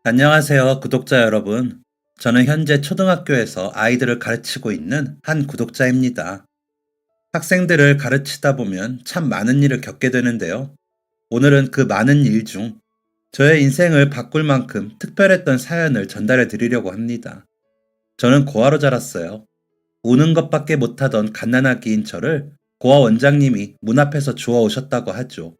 안녕하세요, 구독자 여러분. 저는 현재 초등학교에서 아이들을 가르치고 있는 한 구독자입니다. 학생들을 가르치다 보면 참 많은 일을 겪게 되는데요. 오늘은 그 많은 일 중 저의 인생을 바꿀 만큼 특별했던 사연을 전달해 드리려고 합니다. 저는 고아로 자랐어요. 우는 것밖에 못하던 갓난아기인 저를 고아 원장님이 문 앞에서 주워 오셨다고 하죠.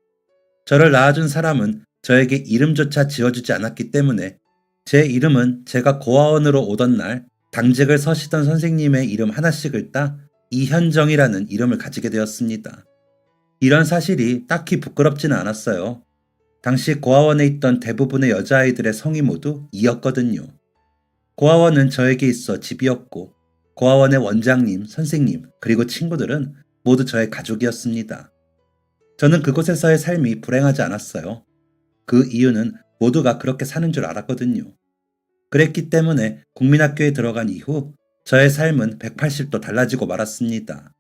저를 낳아준 사람은 저에게 이름조차 지어주지 않았기 때문에 제 이름은 제가 고아원으로 오던 날 당직을 서시던 선생님의 이름 하나씩을 따 이현정이라는 이름을 가지게 되었습니다. 이런 사실이 딱히 부끄럽지는 않았어요. 당시 고아원에 있던 대부분의 여자아이들의 성이 모두 이였거든요. 고아원은 저에게 있어 집이었고 고아원의 원장님, 선생님, 그리고 친구들은 모두 저의 가족이었습니다. 저는 그곳에서의 삶이 불행하지 않았어요. 그 이유는 모두가 그렇게 사는 줄 알았거든요. 그랬기 때문에 국민학교에 들어간 이후 저의 삶은 180도 달라지고 말았습니다.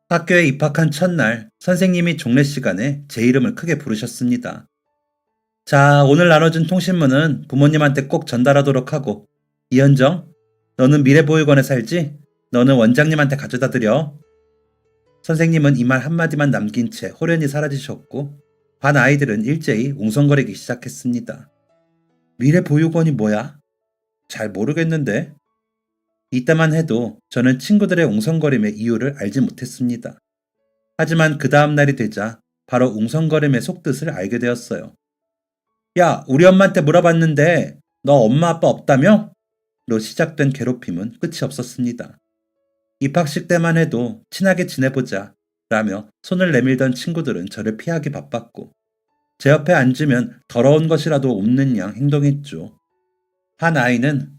학교에 입학한 첫날 선생님이 종례 시간에 제 이름을 크게 부르셨습니다. 자, 오늘 나눠준 통신문은 부모님한테 꼭 전달하도록 하고, 이현정, 너는 미래보육원에 살지? 너는 원장님한테 가져다 드려. 선생님은 이 말 한마디만 남긴 채 호련히 사라지셨고, 반 아이들은 일제히 웅성거리기 시작했습니다. 미래보육원이 뭐야? 잘 모르겠는데. 이때만 해도 저는 친구들의 웅성거림의 이유를 알지 못했습니다. 하지만 그 다음 날이 되자 바로 웅성거림의 속뜻을 알게 되었어요. 야, 우리 엄마한테 물어봤는데 너 엄마 아빠 없다며? 로 시작된 괴롭힘은 끝이 없었습니다. 입학식 때만 해도 친하게 지내보자 라며 손을 내밀던 친구들은 저를 피하기 바빴고 제 옆에 앉으면 더러운 것이라도 없는 양 행동했죠. 한 아이는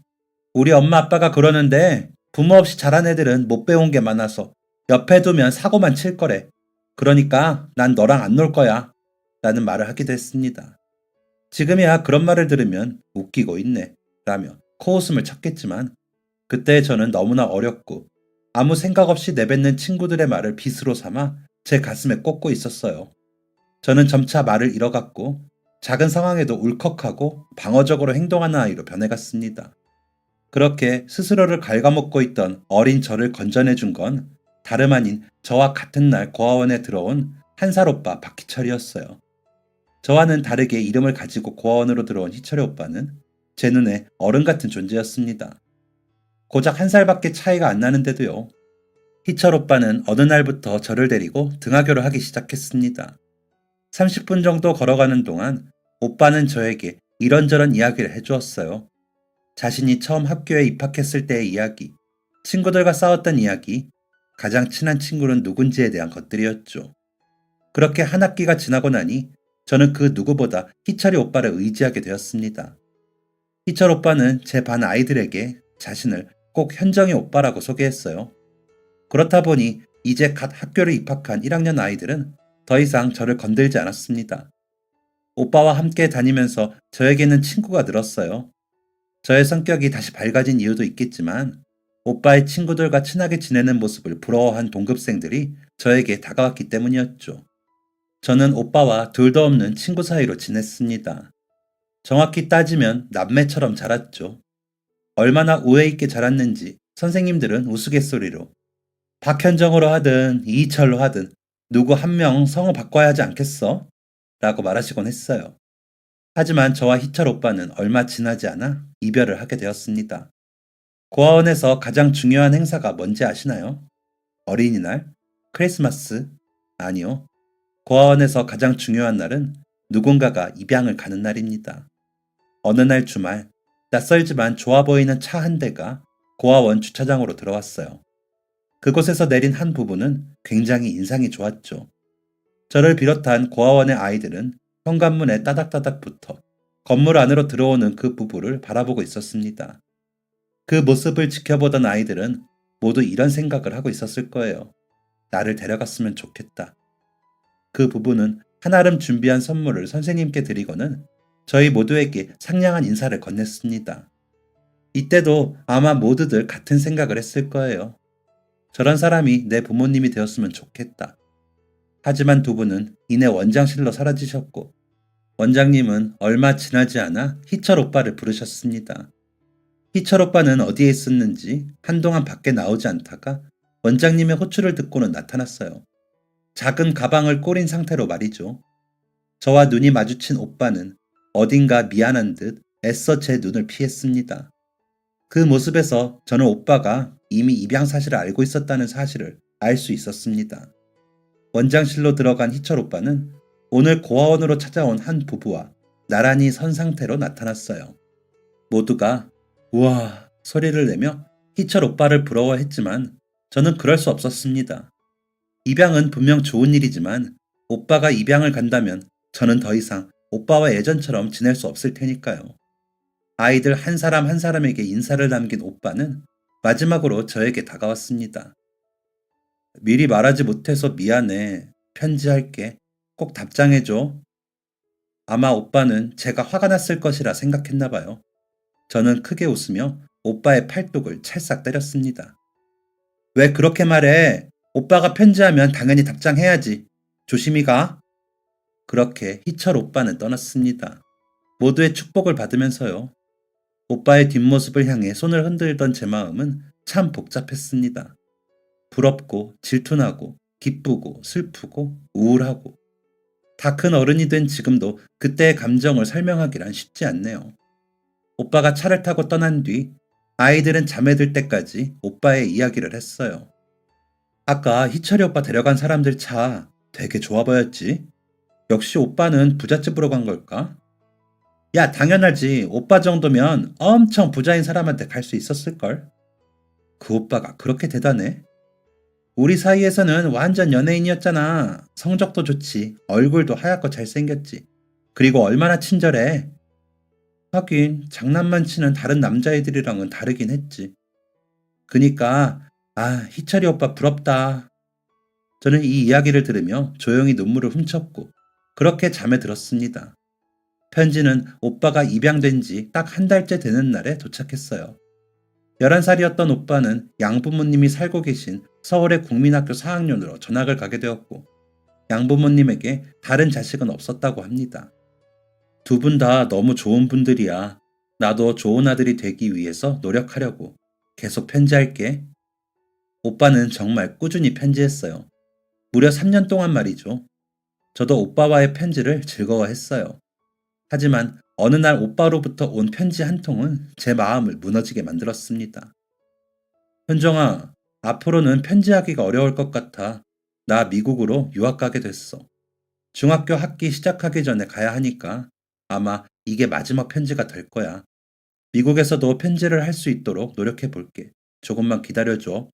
우리 엄마 아빠가 그러는데 부모 없이 자란 애들은 못 배운 게 많아서 옆에 두면 사고만 칠 거래. 그러니까 난 너랑 안 놀 거야. 라는 말을 하기도 했습니다. 지금이야 그런 말을 들으면 웃기고 있네. 라며 코웃음을 쳤겠지만 그때 저는 너무나 어렸고 아무 생각 없이 내뱉는 친구들의 말을 빗으로 삼아 제 가슴에 꽂고 있었어요. 저는 점차 말을 잃어갔고 작은 상황에도 울컥하고 방어적으로 행동하는 아이로 변해갔습니다. 그렇게 스스로를 갉아먹고 있던 어린 저를 건져내준 건 다름 아닌 저와 같은 날 고아원에 들어온 한 살 오빠 박희철이었어요. 저와는 다르게 이름을 가지고 고아원으로 들어온 희철의 오빠는 제 눈에 어른 같은 존재였습니다. 고작 한 살밖에 차이가 안 나는데도요. 희철 오빠는 어느 날부터 저를 데리고 등하교를 하기 시작했습니다. 30분 정도 걸어가는 동안 오빠는 저에게 이런저런 이야기를 해주었어요. 자신이 처음 학교에 입학했을 때의 이야기, 친구들과 싸웠던 이야기, 가장 친한 친구는 누군지에 대한 것들이었죠. 그렇게 한 학기가 지나고 나니 저는 그 누구보다 희철이 오빠를 의지하게 되었습니다. 희철 오빠는 제 반 아이들에게 자신을 꼭 현정이 오빠라고 소개했어요. 그렇다 보니 이제 갓 학교를 입학한 1학년 아이들은 더 이상 저를 건들지 않았습니다. 오빠와 함께 다니면서 저에게는 친구가 늘었어요. 저의 성격이 다시 밝아진 이유도 있겠지만 오빠의 친구들과 친하게 지내는 모습을 부러워한 동급생들이 저에게 다가왔기 때문이었죠. 저는 오빠와 둘도 없는 친구 사이로 지냈습니다. 정확히 따지면 남매처럼 자랐죠. 얼마나 우애 있게 자랐는지 선생님들은 우스갯소리로 박현정으로 하든 이희철로 하든 누구 한 명 성을 바꿔야 하지 않겠어? 라고 말하시곤 했어요. 하지만 저와 희철 오빠는 얼마 지나지 않아 이별을 하게 되었습니다. 고아원에서 가장 중요한 행사가 뭔지 아시나요? 어린이날? 크리스마스? 아니요. 고아원에서 가장 중요한 날은 누군가가 입양을 가는 날입니다. 어느 날 주말, 낯설지만 좋아 보이는 차 한 대가 고아원 주차장으로 들어왔어요. 그곳에서 내린 한 부부는 굉장히 인상이 좋았죠. 저를 비롯한 고아원의 아이들은 현관문에 따닥따닥 붙어 건물 안으로 들어오는 그 부부를 바라보고 있었습니다. 그 모습을 지켜보던 아이들은 모두 이런 생각을 하고 있었을 거예요. 나를 데려갔으면 좋겠다. 그 부부는 한아름 준비한 선물을 선생님께 드리고는 저희 모두에게 상냥한 인사를 건넸습니다. 이때도 아마 모두들 같은 생각을 했을 거예요. 저런 사람이 내 부모님이 되었으면 좋겠다. 하지만 두 분은 이내 원장실로 사라지셨고 원장님은 얼마 지나지 않아 희철 오빠를 부르셨습니다. 희철 오빠는 어디에 있었는지 한동안 밖에 나오지 않다가 원장님의 호출을 듣고는 나타났어요. 작은 가방을 꼬린 상태로 말이죠. 저와 눈이 마주친 오빠는 어딘가 미안한 듯 애써 제 눈을 피했습니다. 그 모습에서 저는 오빠가 이미 입양 사실을 알고 있었다는 사실을 알 수 있었습니다. 원장실로 들어간 희철 오빠는 오늘 고아원으로 찾아온 한 부부와 나란히 선 상태로 나타났어요. 모두가 우와 소리를 내며 희철 오빠를 부러워했지만 저는 그럴 수 없었습니다. 입양은 분명 좋은 일이지만 오빠가 입양을 간다면 저는 더 이상 오빠와 예전처럼 지낼 수 없을 테니까요. 아이들 한 사람 한 사람에게 인사를 남긴 오빠는 마지막으로 저에게 다가왔습니다. 미리 말하지 못해서 미안해. 편지할게. 꼭 답장해줘. 아마 오빠는 제가 화가 났을 것이라 생각했나 봐요. 저는 크게 웃으며 오빠의 팔뚝을 찰싹 때렸습니다. 왜 그렇게 말해? 오빠가 편지하면 당연히 답장해야지. 조심히 가. 그렇게 희철 오빠는 떠났습니다. 모두의 축복을 받으면서요. 오빠의 뒷모습을 향해 손을 흔들던 제 마음은 참 복잡했습니다. 부럽고 질투나고 기쁘고 슬프고 우울하고 다 큰 어른이 된 지금도 그때의 감정을 설명하기란 쉽지 않네요. 오빠가 차를 타고 떠난 뒤 아이들은 잠에 들 때까지 오빠의 이야기를 했어요. 아까 희철이 오빠 데려간 사람들 차 되게 좋아 보였지? 역시 오빠는 부잣집으로 간 걸까? 야, 당연하지. 오빠 정도면 엄청 부자인 사람한테 갈 수 있었을걸? 그 오빠가 그렇게 대단해? 우리 사이에서는 완전 연예인이었잖아. 성적도 좋지. 얼굴도 하얗고 잘생겼지. 그리고 얼마나 친절해. 하긴 장난만 치는 다른 남자애들이랑은 다르긴 했지. 그니까 희철이 오빠 부럽다. 저는 이 이야기를 들으며 조용히 눈물을 훔쳤고 그렇게 잠에 들었습니다. 편지는 오빠가 입양된 지 딱 한 달째 되는 날에 도착했어요. 11살이었던 오빠는 양부모님이 살고 계신 서울의 국민학교 4학년으로 전학을 가게 되었고 양부모님에게 다른 자식은 없었다고 합니다. 두 분 다 너무 좋은 분들이야. 나도 좋은 아들이 되기 위해서 노력하려고 계속 편지할게. 오빠는 정말 꾸준히 편지했어요. 무려 3년 동안 말이죠. 저도 오빠와의 편지를 즐거워했어요. 하지만 어느 날 오빠로부터 온 편지 한 통은 제 마음을 무너지게 만들었습니다. 현정아, 앞으로는 편지하기가 어려울 것 같아. 나 미국으로 유학 가게 됐어. 중학교 학기 시작하기 전에 가야 하니까 아마 이게 마지막 편지가 될 거야. 미국에서도 편지를 할 수 있도록 노력해 볼게. 조금만 기다려줘.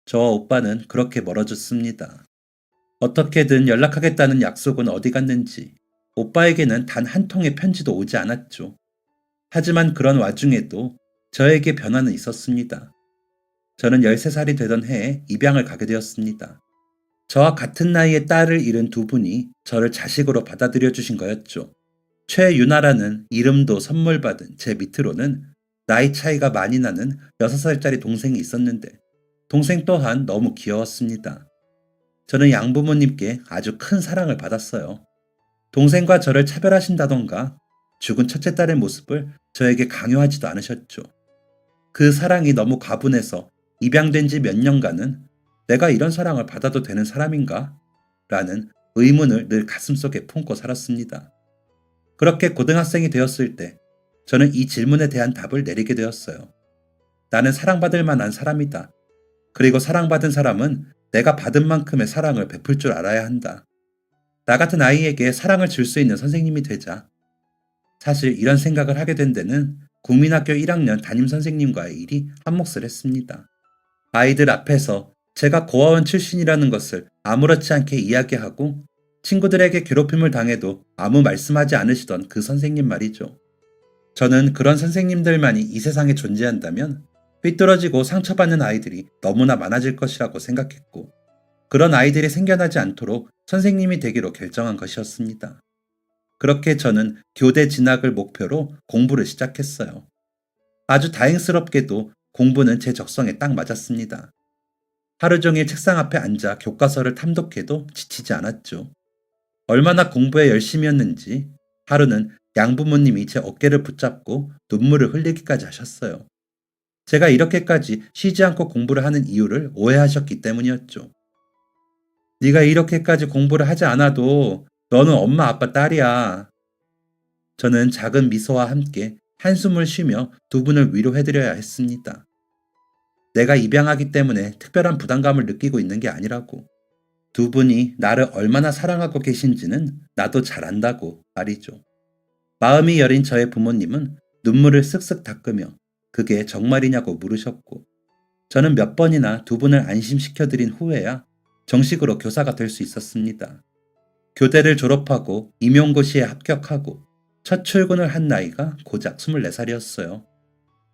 저와 오빠는 그렇게 멀어졌습니다. 어떻게든 연락하겠다는 약속은 어디 갔는지 오빠에게는 단 한 통의 편지도 오지 않았죠. 하지만 그런 와중에도 저에게 변화는 있었습니다. 저는 13살이 되던 해에 입양을 가게 되었습니다. 저와 같은 나이의 딸을 잃은 두 분이 저를 자식으로 받아들여 주신 거였죠. 최유나라는 이름도 선물 받은 제 밑으로는 나이 차이가 많이 나는 6살짜리 동생이 있었는데 동생 또한 너무 귀여웠습니다. 저는 양부모님께 아주 큰 사랑을 받았어요. 동생과 저를 차별하신다던가 죽은 첫째 딸의 모습을 저에게 강요하지도 않으셨죠. 그 사랑이 너무 과분해서 입양된 지 몇 년간은 내가 이런 사랑을 받아도 되는 사람인가? 라는 의문을 늘 가슴속에 품고 살았습니다. 그렇게 고등학생이 되었을 때 저는 이 질문에 대한 답을 내리게 되었어요. 나는 사랑받을 만한 사람이다. 그리고 사랑받은 사람은 내가 받은 만큼의 사랑을 베풀 줄 알아야 한다. 나 같은 아이에게 사랑을 줄 수 있는 선생님이 되자. 사실 이런 생각을 하게 된 데는 국민학교 1학년 담임선생님과의 일이 한몫을 했습니다. 아이들 앞에서 제가 고아원 출신이라는 것을 아무렇지 않게 이야기하고 친구들에게 괴롭힘을 당해도 아무 말씀하지 않으시던 그 선생님 말이죠. 저는 그런 선생님들만이 이 세상에 존재한다면 삐뚤어지고 상처받는 아이들이 너무나 많아질 것이라고 생각했고 그런 아이들이 생겨나지 않도록 선생님이 되기로 결정한 것이었습니다. 그렇게 저는 교대 진학을 목표로 공부를 시작했어요. 아주 다행스럽게도 공부는 제 적성에 딱 맞았습니다. 하루 종일 책상 앞에 앉아 교과서를 탐독해도 지치지 않았죠. 얼마나 공부에 열심이었는지 하루는 양부모님이 제 어깨를 붙잡고 눈물을 흘리기까지 하셨어요. 제가 이렇게까지 쉬지 않고 공부를 하는 이유를 오해하셨기 때문이었죠. 네가 이렇게까지 공부를 하지 않아도 너는 엄마 아빠 딸이야. 저는 작은 미소와 함께 한숨을 쉬며 두 분을 위로해드려야 했습니다. 내가 입양하기 때문에 특별한 부담감을 느끼고 있는 게 아니라고. 두 분이 나를 얼마나 사랑하고 계신지는 나도 잘 안다고 말이죠. 마음이 여린 저의 부모님은 눈물을 쓱쓱 닦으며 그게 정말이냐고 물으셨고, 저는 몇 번이나 두 분을 안심시켜드린 후에야 정식으로 교사가 될 수 있었습니다. 교대를 졸업하고 임용고시에 합격하고 첫 출근을 한 나이가 고작 24살이었어요.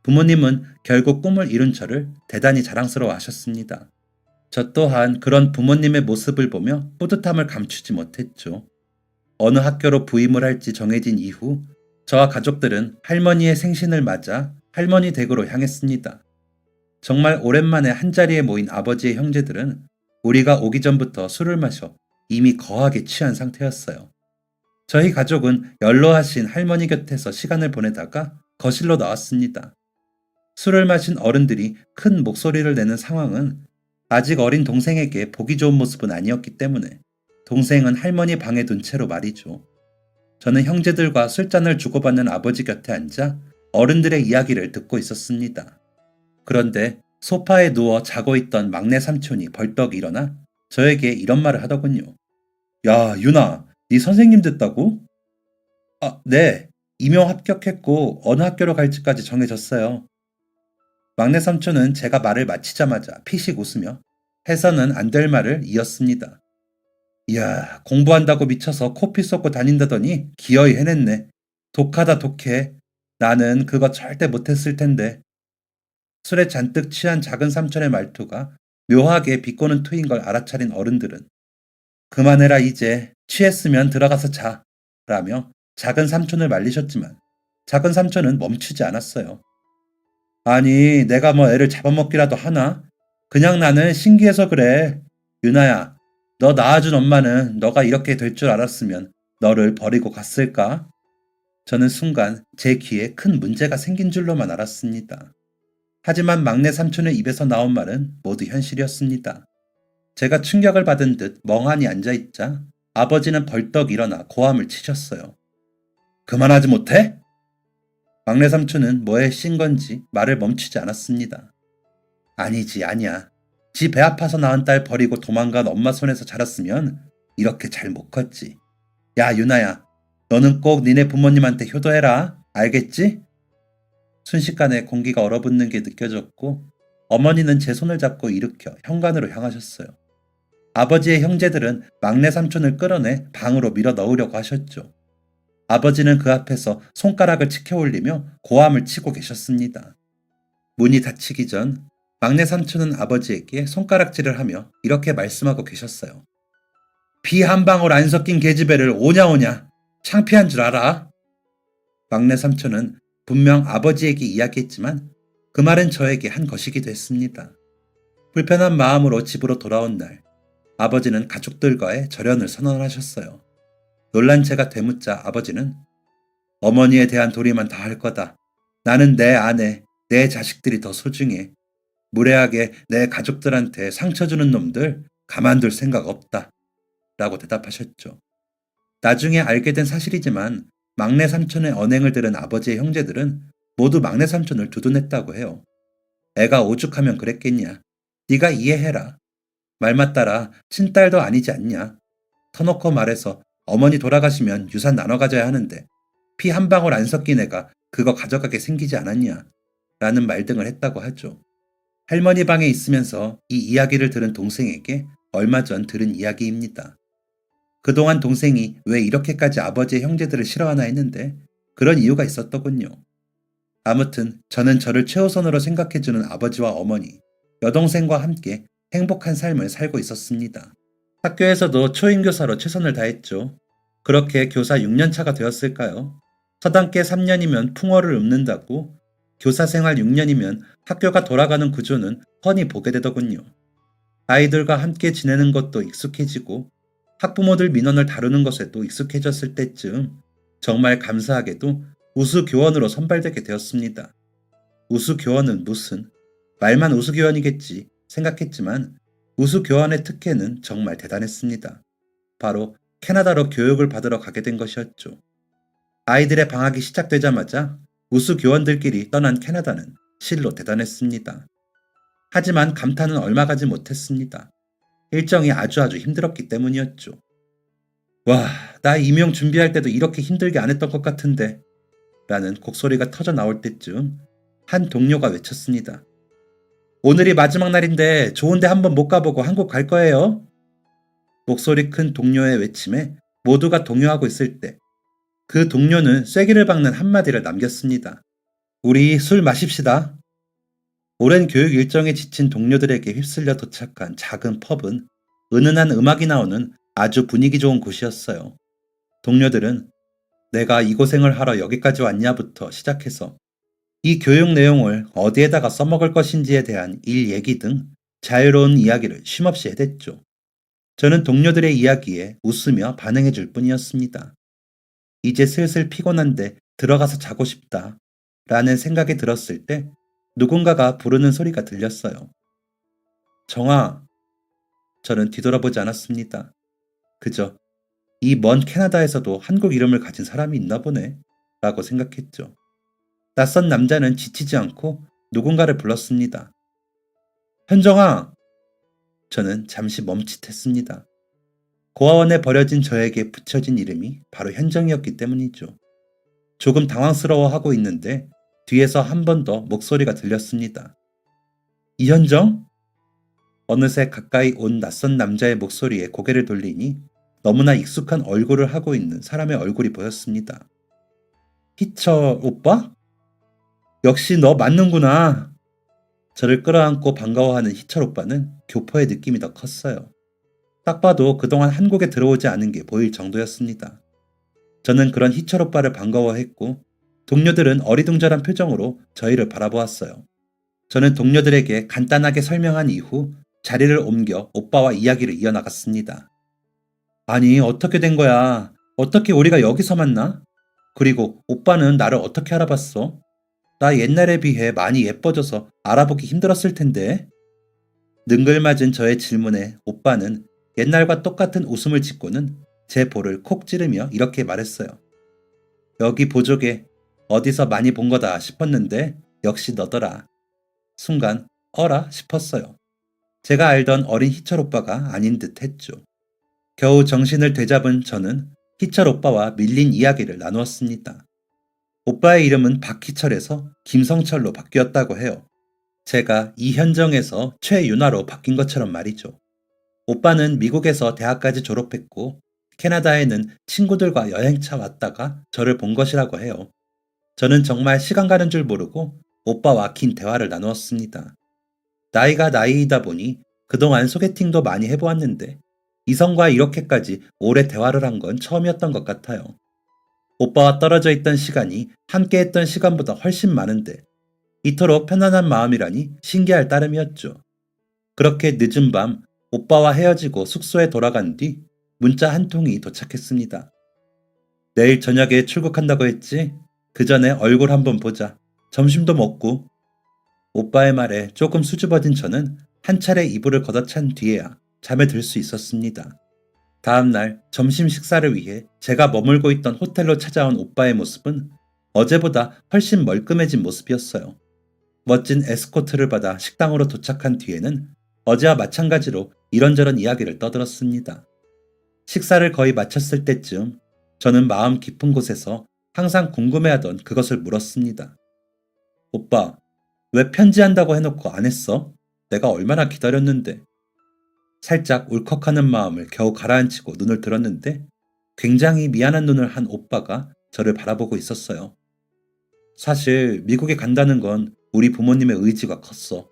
부모님은 결국 꿈을 이룬 저를 대단히 자랑스러워 하셨습니다. 저 또한 그런 부모님의 모습을 보며 뿌듯함을 감추지 못했죠. 어느 학교로 부임을 할지 정해진 이후 저와 가족들은 할머니의 생신을 맞아 할머니 댁으로 향했습니다. 정말 오랜만에 한자리에 모인 아버지의 형제들은 우리가 오기 전부터 술을 마셔 이미 거하게 취한 상태였어요. 저희 가족은 연로하신 할머니 곁에서 시간을 보내다가 거실로 나왔습니다. 술을 마신 어른들이 큰 목소리를 내는 상황은 아직 어린 동생에게 보기 좋은 모습은 아니었기 때문에 동생은 할머니 방에 둔 채로 말이죠. 저는 형제들과 술잔을 주고받는 아버지 곁에 앉아 어른들의 이야기를 듣고 있었습니다. 그런데 소파에 누워 자고 있던 막내 삼촌이 벌떡 일어나 저에게 이런 말을 하더군요. 야, 유나, 네 선생님 됐다고? 아, 네. 임용 합격했고 어느 학교로 갈지까지 정해졌어요. 막내 삼촌은 제가 말을 마치자마자 피식 웃으며 해서는 안 될 말을 이었습니다. 이야, 공부한다고 미쳐서 코피 쏟고 다닌다더니 기어이 해냈네. 독하다 독해. 나는 그거 절대 못했을 텐데. 술에 잔뜩 취한 작은 삼촌의 말투가 묘하게 비꼬는 투인 걸 알아차린 어른들은 그만해라 이제. 취했으면 들어가서 자. 라며 작은 삼촌을 말리셨지만 작은 삼촌은 멈추지 않았어요. 아니, 내가 뭐 애를 잡아먹기라도 하나? 그냥 나는 신기해서 그래. 유나야, 너 낳아준 엄마는 너가 이렇게 될 줄 알았으면 너를 버리고 갔을까? 저는 순간 제 귀에 큰 문제가 생긴 줄로만 알았습니다. 하지만 막내 삼촌의 입에서 나온 말은 모두 현실이었습니다. 제가 충격을 받은 듯 멍하니 앉아있자 아버지는 벌떡 일어나 고함을 치셨어요. 그만하지 못해? 막내 삼촌은 뭐에 씬 건지 말을 멈추지 않았습니다. 아니지, 아니야. 지 배 아파서 낳은 딸 버리고 도망간 엄마 손에서 자랐으면 이렇게 잘 못 컸지. 야, 유나야, 너는 꼭 니네 부모님한테 효도해라. 알겠지? 순식간에 공기가 얼어붙는 게 느껴졌고 어머니는 제 손을 잡고 일으켜 현관으로 향하셨어요. 아버지의 형제들은 막내 삼촌을 끌어내 방으로 밀어 넣으려고 하셨죠. 아버지는 그 앞에서 손가락을 치켜 올리며 고함을 치고 계셨습니다. 문이 닫히기 전 막내 삼촌은 아버지에게 손가락질을 하며 이렇게 말씀하고 계셨어요. 피 한 방울 안 섞인 계집애를 오냐오냐. 창피한 줄 알아? 막내 삼촌은 분명 아버지에게 이야기했지만 그 말은 저에게 한 것이기도 했습니다. 불편한 마음으로 집으로 돌아온 날 아버지는 가족들과의 절연을 선언하셨어요. 놀란 제가 되묻자 아버지는 어머니에 대한 도리만 다 할 거다. 나는 내 아내, 내 자식들이 더 소중해. 무례하게 내 가족들한테 상처 주는 놈들 가만둘 생각 없다. 라고 대답하셨죠. 나중에 알게 된 사실이지만 막내 삼촌의 언행을 들은 아버지의 형제들은 모두 막내 삼촌을 두둔했다고 해요. 애가 오죽하면 그랬겠냐. 네가 이해해라. 말 맞따라 친딸도 아니지 않냐. 터놓고 말해서 어머니 돌아가시면 유산 나눠 가져야 하는데 피 한 방울 안 섞인 애가 그거 가져가게 생기지 않았냐. 라는 말 등을 했다고 하죠. 할머니 방에 있으면서 이 이야기를 들은 동생에게 얼마 전 들은 이야기입니다. 그동안 동생이 왜 이렇게까지 아버지의 형제들을 싫어하나 했는데 그런 이유가 있었더군요. 아무튼 저는 저를 최우선으로 생각해주는 아버지와 어머니, 여동생과 함께 행복한 삶을 살고 있었습니다. 학교에서도 초임교사로 최선을 다했죠. 그렇게 교사 6년차가 되었을까요? 서당계 3년이면 풍어를 읊는다고 교사 생활 6년이면 학교가 돌아가는 구조는 훤히 보게 되더군요. 아이들과 함께 지내는 것도 익숙해지고 학부모들 민원을 다루는 것에도 익숙해졌을 때쯤 정말 감사하게도 우수교원으로 선발되게 되었습니다. 우수교원은 무슨, 말만 우수교원이겠지 생각했지만 우수교원의 특혜는 정말 대단했습니다. 바로 캐나다로 교육을 받으러 가게 된 것이었죠. 아이들의 방학이 시작되자마자 우수교원들끼리 떠난 캐나다는 실로 대단했습니다. 하지만 감탄은 얼마 가지 못했습니다. 일정이 아주 힘들었기 때문이었죠. 와, 나 임용 준비할 때도 이렇게 힘들게 안 했던 것 같은데 라는 곡소리가 터져 나올 때쯤 한 동료가 외쳤습니다. 오늘이 마지막 날인데 좋은데 한번 못 가보고 한국 갈 거예요? 목소리 큰 동료의 외침에 모두가 동요하고 있을 때 그 동료는 쐐기를 박는 한마디를 남겼습니다. 우리 술 마십시다. 오랜 교육 일정에 지친 동료들에게 휩쓸려 도착한 작은 펍은 은은한 음악이 나오는 아주 분위기 좋은 곳이었어요. 동료들은 내가 이 고생을 하러 여기까지 왔냐부터 시작해서 이 교육 내용을 어디에다가 써먹을 것인지에 대한 일 얘기 등 자유로운 이야기를 쉼없이 해댔죠. 저는 동료들의 이야기에 웃으며 반응해 줄 뿐이었습니다. 이제 슬슬 피곤한데 들어가서 자고 싶다 라는 생각이 들었을 때 누군가가 부르는 소리가 들렸어요. 정아, 저는 뒤돌아보지 않았습니다. 그저 이 먼 캐나다에서도 한국 이름을 가진 사람이 있나 보네 라고 생각했죠. 낯선 남자는 지치지 않고 누군가를 불렀습니다. 현정아! 저는 잠시 멈칫했습니다. 고아원에 버려진 저에게 붙여진 이름이 바로 현정이었기 때문이죠. 조금 당황스러워하고 있는데 뒤에서 한 번 더 목소리가 들렸습니다. 이현정? 어느새 가까이 온 낯선 남자의 목소리에 고개를 돌리니 너무나 익숙한 얼굴을 하고 있는 사람의 얼굴이 보였습니다. 희철 오빠? 역시 너 맞는구나. 저를 끌어안고 반가워하는 희철 오빠는 교포의 느낌이 더 컸어요. 딱 봐도 그동안 한국에 들어오지 않은 게 보일 정도였습니다. 저는 그런 희철 오빠를 반가워했고 동료들은 어리둥절한 표정으로 저희를 바라보았어요. 저는 동료들에게 간단하게 설명한 이후 자리를 옮겨 오빠와 이야기를 이어나갔습니다. 아니, 어떻게 된 거야? 어떻게 우리가 여기서 만나? 그리고 오빠는 나를 어떻게 알아봤어? 나 옛날에 비해 많이 예뻐져서 알아보기 힘들었을 텐데. 능글맞은 저의 질문에 오빠는 옛날과 똑같은 웃음을 짓고는 제 볼을 콕 찌르며 이렇게 말했어요. 여기 보조개 어디서 많이 본 거다 싶었는데 역시 너더라. 순간 어라 싶었어요. 제가 알던 어린 희철 오빠가 아닌 듯 했죠. 겨우 정신을 되잡은 저는 희철 오빠와 밀린 이야기를 나누었습니다. 오빠의 이름은 박희철에서 김성철로 바뀌었다고 해요. 제가 이현정에서 최윤아로 바뀐 것처럼 말이죠. 오빠는 미국에서 대학까지 졸업했고 캐나다에는 친구들과 여행차 왔다가 저를 본 것이라고 해요. 저는 정말 시간 가는 줄 모르고 오빠와 긴 대화를 나누었습니다. 나이가 나이이다 보니 그동안 소개팅도 많이 해보았는데 이성과 이렇게까지 오래 대화를 한 건 처음이었던 것 같아요. 오빠와 떨어져 있던 시간이 함께 했던 시간보다 훨씬 많은데 이토록 편안한 마음이라니 신기할 따름이었죠. 그렇게 늦은 밤 오빠와 헤어지고 숙소에 돌아간 뒤 문자 한 통이 도착했습니다. 내일 저녁에 출국한다고 했지? 그 전에 얼굴 한번 보자. 점심도 먹고. 오빠의 말에 조금 수줍어진 저는 한 차례 이불을 걷어찬 뒤에야 잠에 들 수 있었습니다. 다음날 점심 식사를 위해 제가 머물고 있던 호텔로 찾아온 오빠의 모습은 어제보다 훨씬 멀끔해진 모습이었어요. 멋진 에스코트를 받아 식당으로 도착한 뒤에는 어제와 마찬가지로 이런저런 이야기를 떠들었습니다. 식사를 거의 마쳤을 때쯤 저는 마음 깊은 곳에서 항상 궁금해하던 그것을 물었습니다. 오빠, 왜 편지한다고 해놓고 안 했어? 내가 얼마나 기다렸는데. 살짝 울컥하는 마음을 겨우 가라앉히고 눈을 들었는데 굉장히 미안한 눈을 한 오빠가 저를 바라보고 있었어요. 사실 미국에 간다는 건 우리 부모님의 의지가 컸어.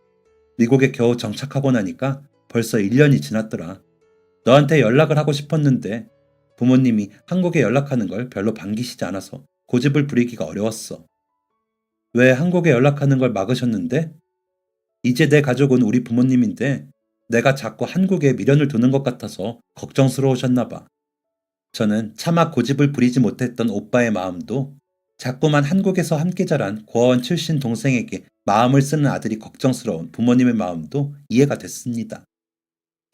미국에 겨우 정착하고 나니까 벌써 1년이 지났더라. 너한테 연락을 하고 싶었는데 부모님이 한국에 연락하는 걸 별로 반기시지 않아서 고집을 부리기가 어려웠어. 왜 한국에 연락하는 걸 막으셨는데? 이제 내 가족은 우리 부모님인데 내가 자꾸 한국에 미련을 두는 것 같아서 걱정스러우셨나 봐. 저는 차마 고집을 부리지 못했던 오빠의 마음도 자꾸만 한국에서 함께 자란 고아원 출신 동생에게 마음을 쓰는 아들이 걱정스러운 부모님의 마음도 이해가 됐습니다.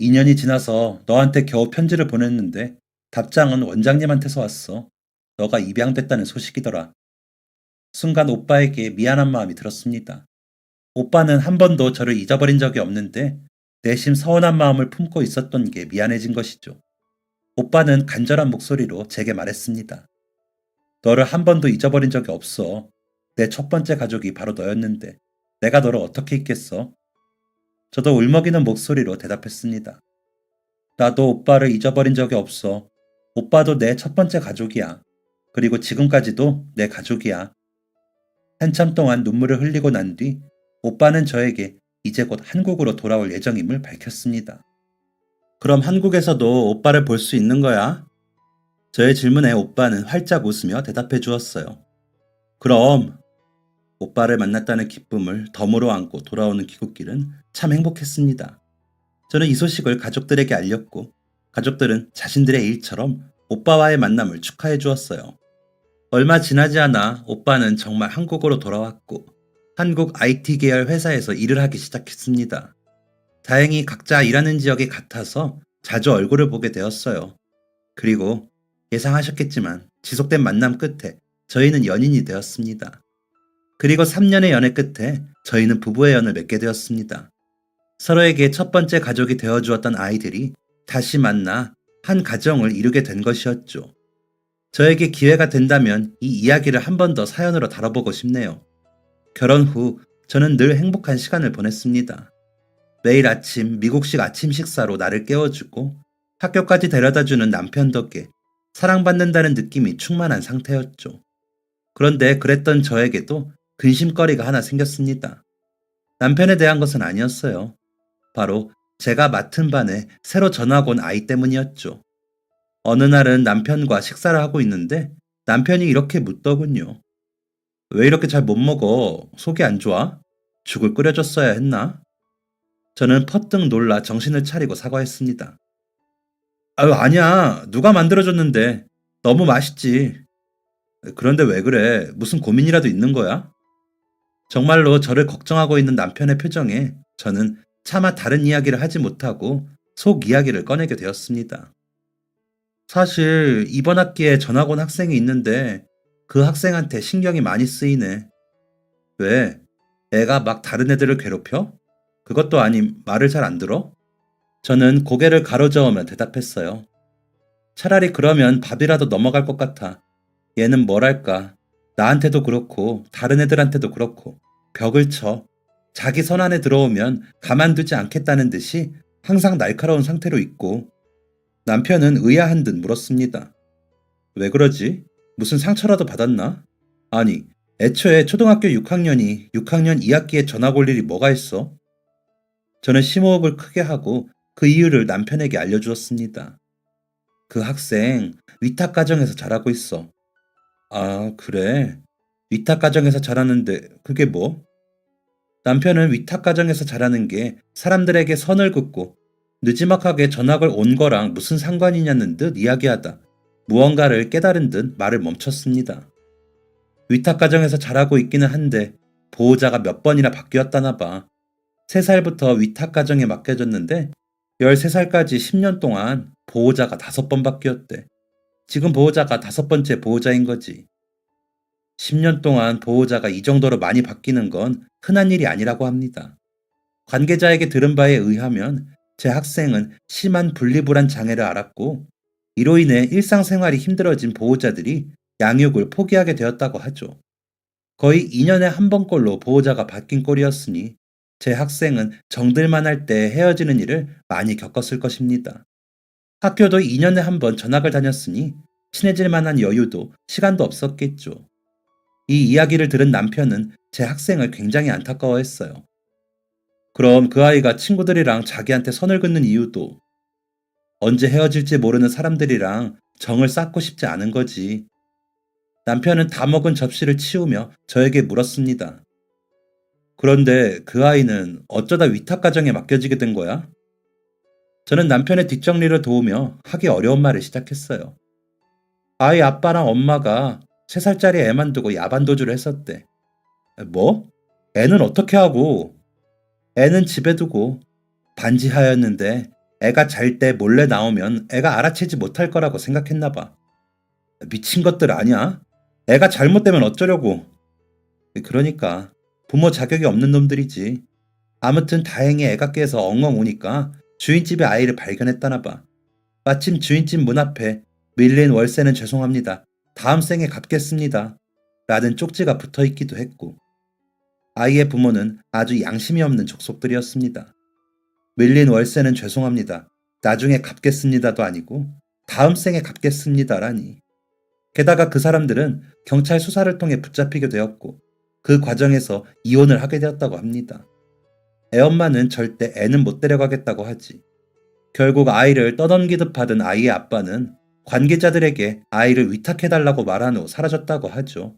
2년이 지나서 너한테 겨우 편지를 보냈는데 답장은 원장님한테서 왔어. 너가 입양됐다는 소식이더라. 순간 오빠에게 미안한 마음이 들었습니다. 오빠는 한 번도 저를 잊어버린 적이 없는데 내심 서운한 마음을 품고 있었던 게 미안해진 것이죠. 오빠는 간절한 목소리로 제게 말했습니다. 너를 한 번도 잊어버린 적이 없어. 내 첫 번째 가족이 바로 너였는데 내가 너를 어떻게 잊겠어? 저도 울먹이는 목소리로 대답했습니다. 나도 오빠를 잊어버린 적이 없어. 오빠도 내 첫 번째 가족이야. 그리고 지금까지도 내 가족이야. 한참 동안 눈물을 흘리고 난 뒤 오빠는 저에게 이제 곧 한국으로 돌아올 예정임을 밝혔습니다. 그럼 한국에서도 오빠를 볼 수 있는 거야? 저의 질문에 오빠는 활짝 웃으며 대답해 주었어요. 그럼 오빠를 만났다는 기쁨을 덤으로 안고 돌아오는 귀국길은 참 행복했습니다. 저는 이 소식을 가족들에게 알렸고 가족들은 자신들의 일처럼 오빠와의 만남을 축하해 주었어요. 얼마 지나지 않아 오빠는 정말 한국으로 돌아왔고 한국 IT 계열 회사에서 일을 하기 시작했습니다. 다행히 각자 일하는 지역이 같아서 자주 얼굴을 보게 되었어요. 그리고 예상하셨겠지만 지속된 만남 끝에 저희는 연인이 되었습니다. 그리고 3년의 연애 끝에 저희는 부부의 연을 맺게 되었습니다. 서로에게 첫 번째 가족이 되어주었던 아이들이 다시 만나 한 가정을 이루게 된 것이었죠. 저에게 기회가 된다면 이 이야기를 한 번 더 사연으로 다뤄보고 싶네요. 결혼 후 저는 늘 행복한 시간을 보냈습니다. 매일 아침 미국식 아침 식사로 나를 깨워주고 학교까지 데려다주는 남편 덕에 사랑받는다는 느낌이 충만한 상태였죠. 그런데 그랬던 저에게도 근심거리가 하나 생겼습니다. 남편에 대한 것은 아니었어요. 바로 제가 맡은 반에 새로 전학 온 아이 때문이었죠. 어느 날은 남편과 식사를 하고 있는데 남편이 이렇게 묻더군요. 왜 이렇게 잘 못 먹어? 속이 안 좋아? 죽을 끓여줬어야 했나? 저는 퍼뜩 놀라 정신을 차리고 사과했습니다. 아유, 아니야. 누가 만들어줬는데. 너무 맛있지. 그런데 왜 그래? 무슨 고민이라도 있는 거야? 정말로 저를 걱정하고 있는 남편의 표정에 저는 차마 다른 이야기를 하지 못하고 속 이야기를 꺼내게 되었습니다. 사실 이번 학기에 전학 온 학생이 있는데 그 학생한테 신경이 많이 쓰이네. 왜? 애가 막 다른 애들을 괴롭혀? 그것도 아님 말을 잘 안 들어? 저는 고개를 가로저으며 대답했어요. 차라리 그러면 밥이라도 넘어갈 것 같아. 얘는 뭐랄까. 나한테도 그렇고 다른 애들한테도 그렇고 벽을 쳐. 자기 선 안에 들어오면 가만두지 않겠다는 듯이 항상 날카로운 상태로 있고 남편은 의아한 듯 물었습니다. 왜 그러지? 무슨 상처라도 받았나? 아니, 애초에 초등학교 6학년이 6학년 2학기에 전학 올 일이 뭐가 있어? 저는 심호흡을 크게 하고 그 이유를 남편에게 알려주었습니다. 그 학생 위탁 가정에서 자라고 있어. 아, 그래? 위탁 가정에서 자라는데 그게 뭐? 남편은 위탁 가정에서 자라는 게 사람들에게 선을 긋고 느지막하게 전학을 온 거랑 무슨 상관이냐는 듯 이야기하다 무언가를 깨달은 듯 말을 멈췄습니다. 위탁 가정에서 자라고 있기는 한데 보호자가 몇 번이나 바뀌었다나 봐. 3살부터 위탁 가정에 맡겨졌는데 13살까지 10년 동안 보호자가 5번 바뀌었대. 지금 보호자가 5번째 보호자인 거지. 10년 동안 보호자가 이 정도로 많이 바뀌는 건 흔한 일이 아니라고 합니다. 관계자에게 들은 바에 의하면 제 학생은 심한 분리불안 장애를 앓았고 이로 인해 일상생활이 힘들어진 보호자들이 양육을 포기하게 되었다고 하죠. 거의 2년에 한 번꼴로 보호자가 바뀐 꼴이었으니 제 학생은 정들만 할 때 헤어지는 일을 많이 겪었을 것입니다. 학교도 2년에 한 번 전학을 다녔으니 친해질 만한 여유도 시간도 없었겠죠. 이 이야기를 들은 남편은 제 학생을 굉장히 안타까워했어요. 그럼 그 아이가 친구들이랑 자기한테 선을 긋는 이유도 언제 헤어질지 모르는 사람들이랑 정을 쌓고 싶지 않은 거지. 남편은 다 먹은 접시를 치우며 저에게 물었습니다. 그런데 그 아이는 어쩌다 위탁가정에 맡겨지게 된 거야? 저는 남편의 뒷정리를 도우며 하기 어려운 말을 시작했어요. 아이 아빠랑 엄마가 3살짜리 애만 두고 야반도주를 했었대. 뭐? 애는 어떻게 하고? 애는 집에 두고 반지하였는데 애가 잘 때 몰래 나오면 애가 알아채지 못할 거라고 생각했나 봐. 미친 것들 아니야? 애가 잘못되면 어쩌려고. 그러니까 부모 자격이 없는 놈들이지. 아무튼 다행히 애가 깨서 엉엉 우니까 주인집에 아이를 발견했다나 봐. 마침 주인집 문 앞에 밀린 월세는 죄송합니다. 다음 생에 갚겠습니다. 라는 쪽지가 붙어 있기도 했고, 아이의 부모는 아주 양심이 없는 족속들이었습니다. 밀린 월세는 죄송합니다. 나중에 갚겠습니다도 아니고 다음 생에 갚겠습니다라니. 게다가 그 사람들은 경찰 수사를 통해 붙잡히게 되었고 그 과정에서 이혼을 하게 되었다고 합니다. 애엄마는 절대 애는 못 데려가겠다고 하지. 결국 아이를 떠넘기듯 받은 아이의 아빠는 관계자들에게 아이를 위탁해달라고 말한 후 사라졌다고 하죠.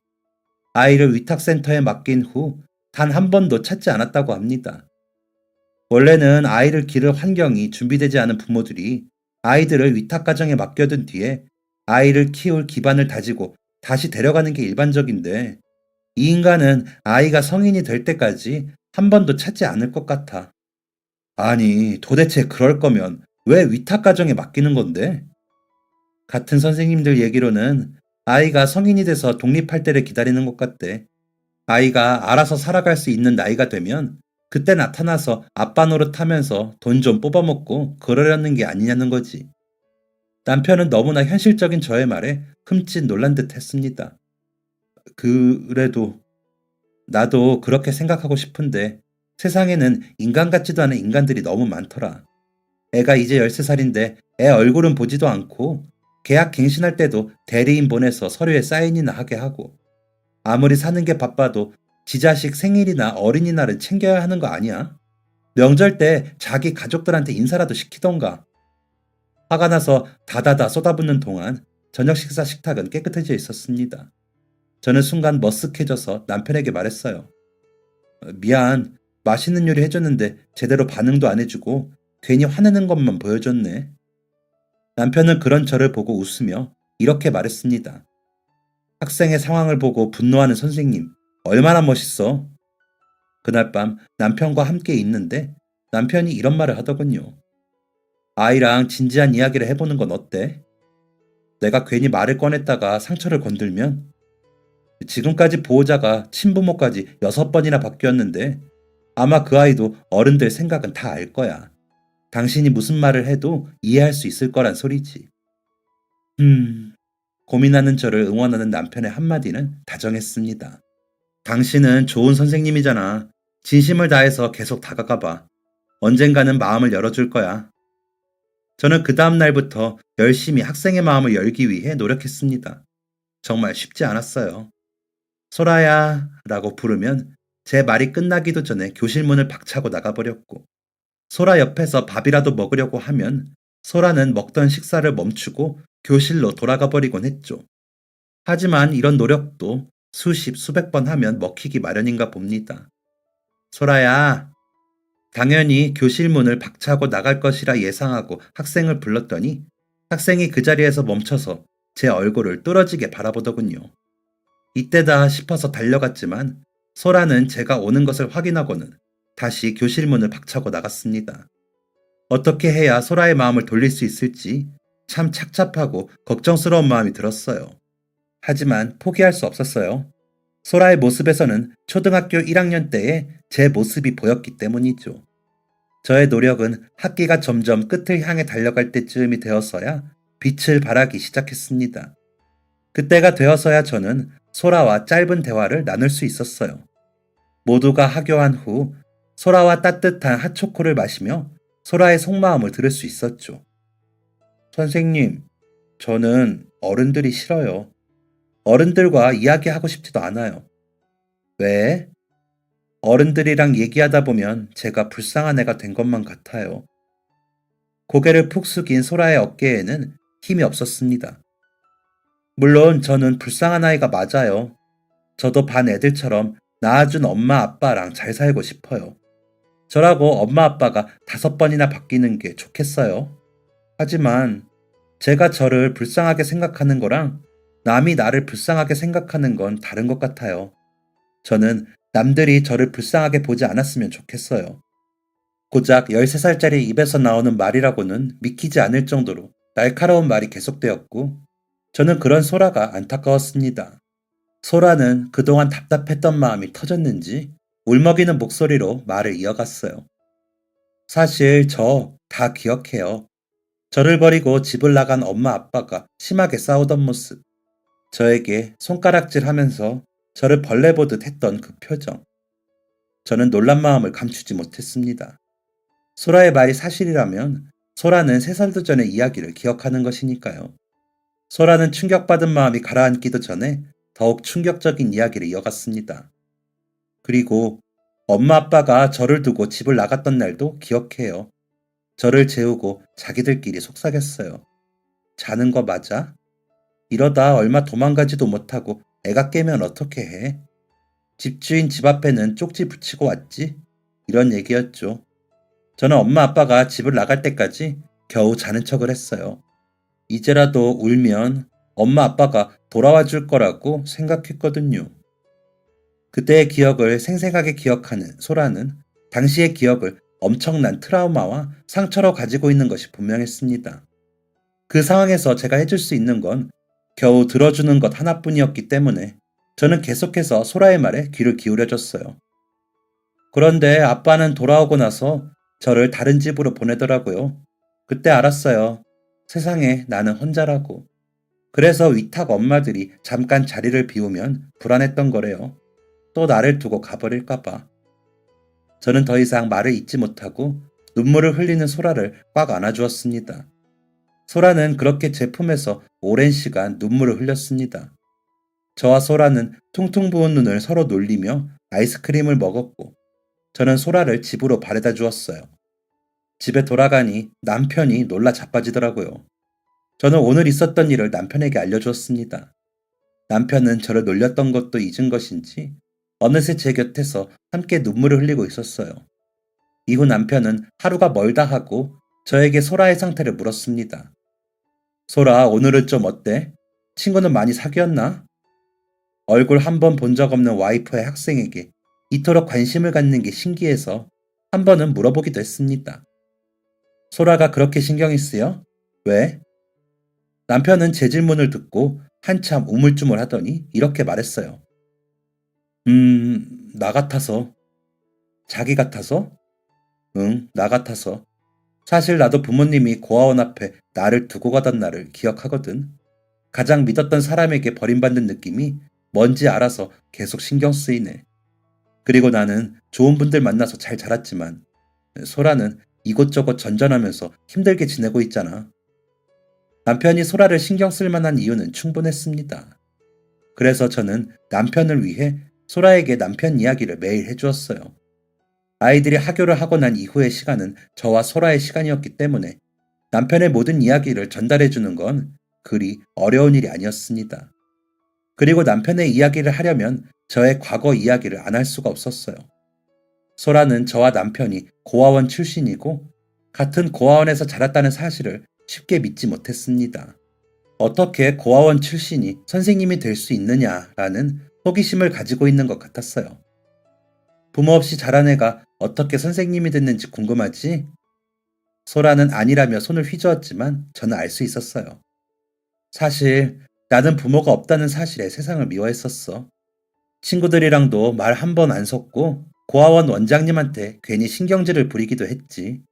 아이를 위탁센터에 맡긴 후 단 한 번도 찾지 않았다고 합니다. 원래는 아이를 기를 환경이 준비되지 않은 부모들이 아이들을 위탁가정에 맡겨둔 뒤에 아이를 키울 기반을 다지고 다시 데려가는 게 일반적인데, 이 인간은 아이가 성인이 될 때까지 한 번도 찾지 않을 것 같아. 아니, 도대체 그럴 거면 왜 위탁가정에 맡기는 건데? 같은 선생님들 얘기로는 아이가 성인이 돼서 독립할 때를 기다리는 것 같대. 아이가 알아서 살아갈 수 있는 나이가 되면 그때 나타나서 아빠 노릇하면서 돈 좀 뽑아먹고 그러려는 게 아니냐는 거지. 남편은 너무나 현실적인 저의 말에 흠칫 놀란 듯 했습니다. 그래도 나도 그렇게 생각하고 싶은데 세상에는 인간 같지도 않은 인간들이 너무 많더라. 애가 이제 13살인데 애 얼굴은 보지도 않고 계약 갱신할 때도 대리인 보내서 서류에 사인이나 하게 하고, 아무리 사는 게 바빠도 지 자식 생일이나 어린이날은 챙겨야 하는 거 아니야? 명절 때 자기 가족들한테 인사라도 시키던가. 화가 나서 다다다 쏟아붓는 동안 저녁 식사 식탁은 깨끗해져 있었습니다. 저는 순간 머쓱해져서 남편에게 말했어요. 미안, 맛있는 요리 해줬는데 제대로 반응도 안 해주고 괜히 화내는 것만 보여줬네. 남편은 그런 저를 보고 웃으며 이렇게 말했습니다. 학생의 상황을 보고 분노하는 선생님, 얼마나 멋있어. 그날 밤 남편과 함께 있는데 남편이 이런 말을 하더군요. 아이랑 진지한 이야기를 해보는 건 어때? 내가 괜히 말을 꺼냈다가 상처를 건들면? 지금까지 보호자가 친부모까지 6번이나 바뀌었는데 아마 그 아이도 어른들 생각은 다 알 거야. 당신이 무슨 말을 해도 이해할 수 있을 거란 소리지. 고민하는 저를 응원하는 남편의 한마디는 다정했습니다. 당신은 좋은 선생님이잖아. 진심을 다해서 계속 다가가봐. 언젠가는 마음을 열어줄 거야. 저는 그 다음 날부터 열심히 학생의 마음을 열기 위해 노력했습니다. 정말 쉽지 않았어요. 소라야 라고 부르면 제 말이 끝나기도 전에 교실 문을 박차고 나가버렸고, 소라 옆에서 밥이라도 먹으려고 하면 소라는 먹던 식사를 멈추고 교실로 돌아가 버리곤 했죠. 하지만 이런 노력도 수십, 수백 번 하면 먹히기 마련인가 봅니다. 소라야, 당연히 교실 문을 박차고 나갈 것이라 예상하고 학생을 불렀더니 학생이 그 자리에서 멈춰서 제 얼굴을 뚫어지게 바라보더군요. 이때다 싶어서 달려갔지만 소라는 제가 오는 것을 확인하고는 다시 교실 문을 박차고 나갔습니다. 어떻게 해야 소라의 마음을 돌릴 수 있을지 참 착잡하고 걱정스러운 마음이 들었어요. 하지만 포기할 수 없었어요. 소라의 모습에서는 초등학교 1학년 때의 제 모습이 보였기 때문이죠. 저의 노력은 학기가 점점 끝을 향해 달려갈 때쯤이 되어서야 빛을 발하기 시작했습니다. 그때가 되어서야 저는 소라와 짧은 대화를 나눌 수 있었어요. 모두가 하교한 후 소라와 따뜻한 핫초코를 마시며 소라의 속마음을 들을 수 있었죠. 선생님, 저는 어른들이 싫어요. 어른들과 이야기하고 싶지도 않아요. 왜? 어른들이랑 얘기하다 보면 제가 불쌍한 애가 된 것만 같아요. 고개를 푹 숙인 소라의 어깨에는 힘이 없었습니다. 물론 저는 불쌍한 아이가 맞아요. 저도 반 애들처럼 낳아준 엄마 아빠랑 잘 살고 싶어요. 저라고 엄마 아빠가 5번이나 바뀌는 게 좋겠어요. 하지만 제가 저를 불쌍하게 생각하는 거랑 남이 나를 불쌍하게 생각하는 건 다른 것 같아요. 저는 남들이 저를 불쌍하게 보지 않았으면 좋겠어요. 고작 13살짜리 입에서 나오는 말이라고는 믿기지 않을 정도로 날카로운 말이 계속되었고, 저는 그런 소라가 안타까웠습니다. 소라는 그동안 답답했던 마음이 터졌는지 울먹이는 목소리로 말을 이어갔어요. 사실 저 다 기억해요. 저를 버리고 집을 나간 엄마 아빠가 심하게 싸우던 모습, 저에게 손가락질 하면서 저를 벌레 보듯 했던 그 표정. 저는 놀란 마음을 감추지 못했습니다. 소라의 말이 사실이라면 소라는 3살도 전의 이야기를 기억하는 것이니까요. 소라는 충격받은 마음이 가라앉기도 전에 더욱 충격적인 이야기를 이어갔습니다. 그리고 엄마 아빠가 저를 두고 집을 나갔던 날도 기억해요. 저를 재우고 자기들끼리 속삭였어요. 자는 거 맞아? 이러다 얼마 도망가지도 못하고 애가 깨면 어떻게 해? 집주인 집 앞에는 쪽지 붙이고 왔지? 이런 얘기였죠. 저는 엄마 아빠가 집을 나갈 때까지 겨우 자는 척을 했어요. 이제라도 울면 엄마 아빠가 돌아와 줄 거라고 생각했거든요. 그때의 기억을 생생하게 기억하는 소라는 당시의 기억을 엄청난 트라우마와 상처로 가지고 있는 것이 분명했습니다. 그 상황에서 제가 해줄 수 있는 건 겨우 들어주는 것 하나뿐이었기 때문에 저는 계속해서 소라의 말에 귀를 기울여줬어요. 그런데 아빠는 돌아오고 나서 저를 다른 집으로 보내더라고요. 그때 알았어요. 세상에 나는 혼자라고. 그래서 위탁 엄마들이 잠깐 자리를 비우면 불안했던 거래요. 또 나를 두고 가버릴까봐. 저는 더 이상 말을 잇지 못하고 눈물을 흘리는 소라를 꽉 안아주었습니다. 소라는 그렇게 제 품에서 오랜 시간 눈물을 흘렸습니다. 저와 소라는 퉁퉁 부은 눈을 서로 놀리며 아이스크림을 먹었고, 저는 소라를 집으로 바래다 주었어요. 집에 돌아가니 남편이 놀라 자빠지더라고요. 저는 오늘 있었던 일을 남편에게 알려주었습니다. 남편은 저를 놀렸던 것도 잊은 것인지 어느새 제 곁에서 함께 눈물을 흘리고 있었어요. 이후 남편은 하루가 멀다 하고 저에게 소라의 상태를 물었습니다. 소라, 오늘은 좀 어때? 친구는 많이 사귀었나? 얼굴 한 번 본 적 없는 와이프의 학생에게 이토록 관심을 갖는 게 신기해서 한 번은 물어보기도 했습니다. 소라가 그렇게 신경이 쓰여? 왜? 남편은 제 질문을 듣고 한참 우물쭈물 하더니 이렇게 말했어요. 나 같아서. 자기 같아서? 응, 나 같아서. 사실 나도 부모님이 고아원 앞에 나를 두고 가던 날을 기억하거든. 가장 믿었던 사람에게 버림받는 느낌이 뭔지 알아서 계속 신경 쓰이네. 그리고 나는 좋은 분들 만나서 잘 자랐지만 소라는 이곳저곳 전전하면서 힘들게 지내고 있잖아. 남편이 소라를 신경 쓸 만한 이유는 충분했습니다. 그래서 저는 남편을 위해 소라에게 남편 이야기를 매일 해주었어요. 아이들이 하교를 하고 난 이후의 시간은 저와 소라의 시간이었기 때문에 남편의 모든 이야기를 전달해주는 건 그리 어려운 일이 아니었습니다. 그리고 남편의 이야기를 하려면 저의 과거 이야기를 안 할 수가 없었어요. 소라는 저와 남편이 고아원 출신이고 같은 고아원에서 자랐다는 사실을 쉽게 믿지 못했습니다. 어떻게 고아원 출신이 선생님이 될 수 있느냐라는 호기심을 가지고 있는 것 같았어요. 부모 없이 자란 애가 어떻게 선생님이 됐는지 궁금하지? 소라는 아니라며 손을 휘저었지만 저는 알 수 있었어요. 사실 나는 부모가 없다는 사실에 세상을 미워했었어. 친구들이랑도 말 한 번 안 섰고 고아원 원장님한테 괜히 신경질을 부리기도 했지.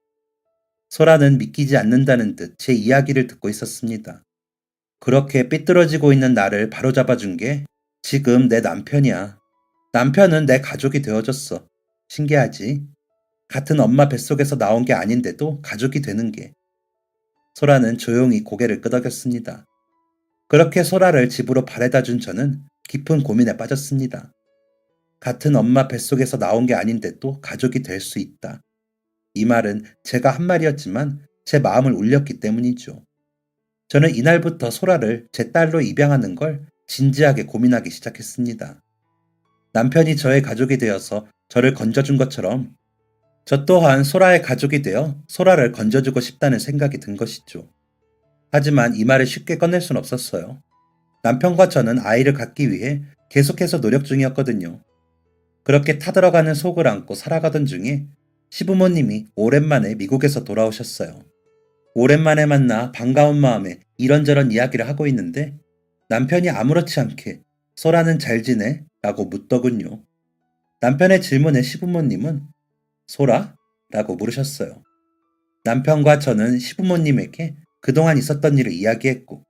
소라는 믿기지 않는다는 듯 제 이야기를 듣고 있었습니다. 그렇게 삐뚤어지고 있는 나를 바로잡아준 게 지금 내 남편이야. 남편은 내 가족이 되어줬어. 신기하지? 같은 엄마 뱃속에서 나온 게 아닌데도 가족이 되는 게. 소라는 조용히 고개를 끄덕였습니다. 그렇게 소라를 집으로 바래다 준 저는 깊은 고민에 빠졌습니다. 같은 엄마 뱃속에서 나온 게 아닌데도 가족이 될 수 있다. 이 말은 제가 한 말이었지만 제 마음을 울렸기 때문이죠. 저는 이날부터 소라를 제 딸로 입양하는 걸 진지하게 고민하기 시작했습니다. 남편이 저의 가족이 되어서 저를 건져준 것처럼 저 또한 소라의 가족이 되어 소라를 건져주고 싶다는 생각이 든 것이죠. 하지만 이 말을 쉽게 꺼낼 순 없었어요. 남편과 저는 아이를 갖기 위해 계속해서 노력 중이었거든요. 그렇게 타들어가는 속을 안고 살아가던 중에 시부모님이 오랜만에 미국에서 돌아오셨어요. 오랜만에 만나 반가운 마음에 이런저런 이야기를 하고 있는데 남편이 아무렇지 않게 소라는 잘 지내? 라고 묻더군요. 남편의 질문에 시부모님은 소라? 라고 물으셨어요. 남편과 저는 시부모님에게 그동안 있었던 일을 이야기했고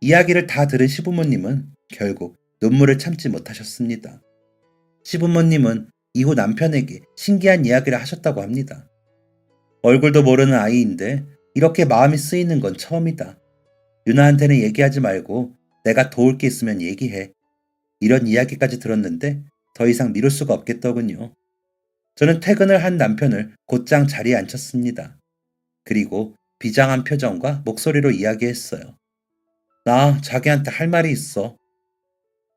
이야기를 다 들은 시부모님은 결국 눈물을 참지 못하셨습니다. 시부모님은 이후 남편에게 신기한 이야기를 하셨다고 합니다. 얼굴도 모르는 아이인데 이렇게 마음이 쓰이는 건 처음이다. 유나한테는 얘기하지 말고 내가 도울 게 있으면 얘기해. 이런 이야기까지 들었는데 더 이상 미룰 수가 없겠더군요. 저는 퇴근을 한 남편을 곧장 자리에 앉혔습니다. 그리고 비장한 표정과 목소리로 이야기했어요. 나 자기한테 할 말이 있어.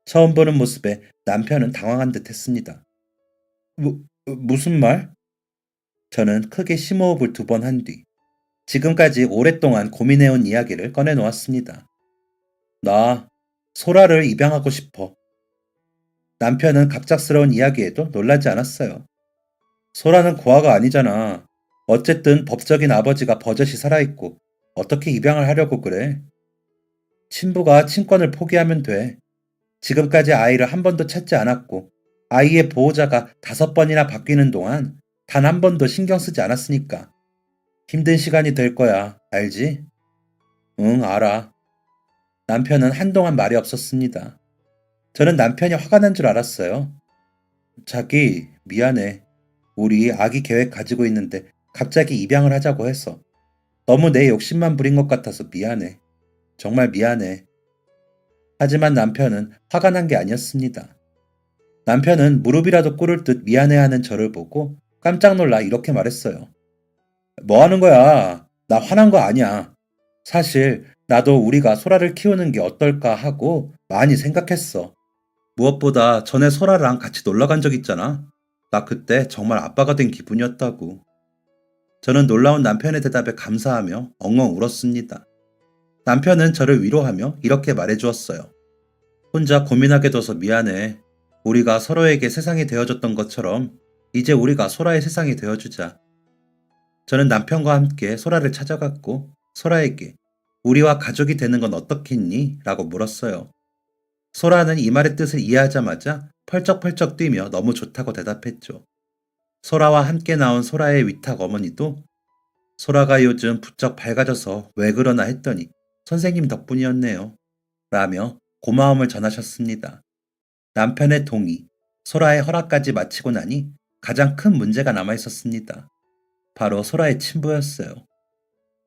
처음 보는 모습에 남편은 당황한 듯 했습니다. 무슨 말? 저는 크게 심호흡을 2번 한 뒤 지금까지 오랫동안 고민해온 이야기를 꺼내놓았습니다. 나 소라를 입양하고 싶어. 남편은 갑작스러운 이야기에도 놀라지 않았어요. 소라는 고아가 아니잖아. 어쨌든 법적인 아버지가 버젓이 살아있고 어떻게 입양을 하려고 그래? 친부가 친권을 포기하면 돼. 지금까지 아이를 한 번도 찾지 않았고 아이의 보호자가 5번이나 바뀌는 동안 단 한 번도 신경 쓰지 않았으니까 힘든 시간이 될 거야. 알지? 응, 알아. 남편은 한동안 말이 없었습니다. 저는 남편이 화가 난 줄 알았어요. 자기, 미안해. 우리 아기 계획 가지고 있는데 갑자기 입양을 하자고 해서 너무 내 욕심만 부린 것 같아서 미안해. 정말 미안해. 하지만 남편은 화가 난 게 아니었습니다. 남편은 무릎이라도 꿇을 듯 미안해하는 저를 보고 깜짝 놀라 이렇게 말했어요. 뭐 하는 거야? 나 화난 거 아니야. 사실 나도 우리가 소라를 키우는 게 어떨까 하고 많이 생각했어. 무엇보다 전에 소라랑 같이 놀러 간 적 있잖아. 나 그때 정말 아빠가 된 기분이었다고. 저는 놀라운 남편의 대답에 감사하며 엉엉 울었습니다. 남편은 저를 위로하며 이렇게 말해주었어요. 혼자 고민하게 둬서 미안해. 우리가 서로에게 세상이 되어줬던 것처럼 이제 우리가 소라의 세상이 되어주자. 저는 남편과 함께 소라를 찾아갔고 소라에게 우리와 가족이 되는 건 어떻겠니? 라고 물었어요. 소라는 이 말의 뜻을 이해하자마자 펄쩍펄쩍 뛰며 너무 좋다고 대답했죠. 소라와 함께 나온 소라의 위탁 어머니도 소라가 요즘 부쩍 밝아져서 왜 그러나 했더니 선생님 덕분이었네요. 라며 고마움을 전하셨습니다. 남편의 동의, 소라의 허락까지 마치고 나니 가장 큰 문제가 남아 있었습니다. 바로 소라의 친부였어요.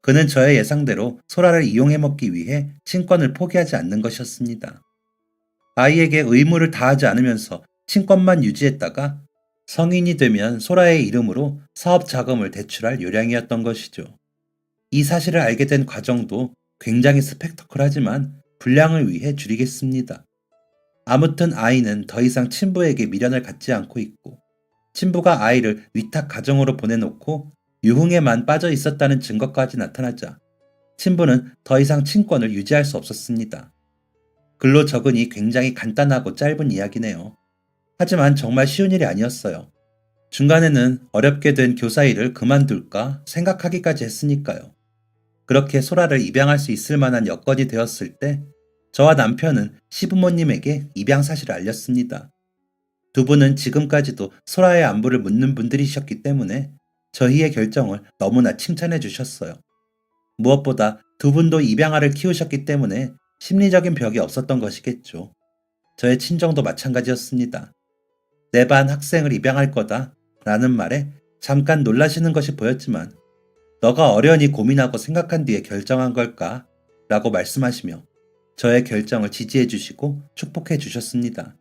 그는 저의 예상대로 소라를 이용해 먹기 위해 친권을 포기하지 않는 것이었습니다. 아이에게 의무를 다하지 않으면서 친권만 유지했다가 성인이 되면 소라의 이름으로 사업 자금을 대출할 요량이었던 것이죠. 이 사실을 알게 된 과정도 굉장히 스펙터클하지만 분량을 위해 줄이겠습니다. 아무튼 아이는 더 이상 친부에게 미련을 갖지 않고 있고 친부가 아이를 위탁 가정으로 보내놓고 유흥에만 빠져 있었다는 증거까지 나타나자 친부는 더 이상 친권을 유지할 수 없었습니다. 글로 적으니 굉장히 간단하고 짧은 이야기네요. 하지만 정말 쉬운 일이 아니었어요. 중간에는 어렵게 된 교사 일을 그만둘까 생각하기까지 했으니까요. 그렇게 소라를 입양할 수 있을 만한 여건이 되었을 때 저와 남편은 시부모님에게 입양 사실을 알렸습니다. 2분은 지금까지도 소라의 안부를 묻는 분들이셨기 때문에 저희의 결정을 너무나 칭찬해 주셨어요. 무엇보다 2분도 입양아를 키우셨기 때문에 심리적인 벽이 없었던 것이겠죠. 저의 친정도 마찬가지였습니다. 내 반 학생을 입양할 거다 라는 말에 잠깐 놀라시는 것이 보였지만 너가 어련히 고민하고 생각한 뒤에 결정한 걸까? 라고 말씀하시며 저의 결정을 지지해 주시고 축복해 주셨습니다.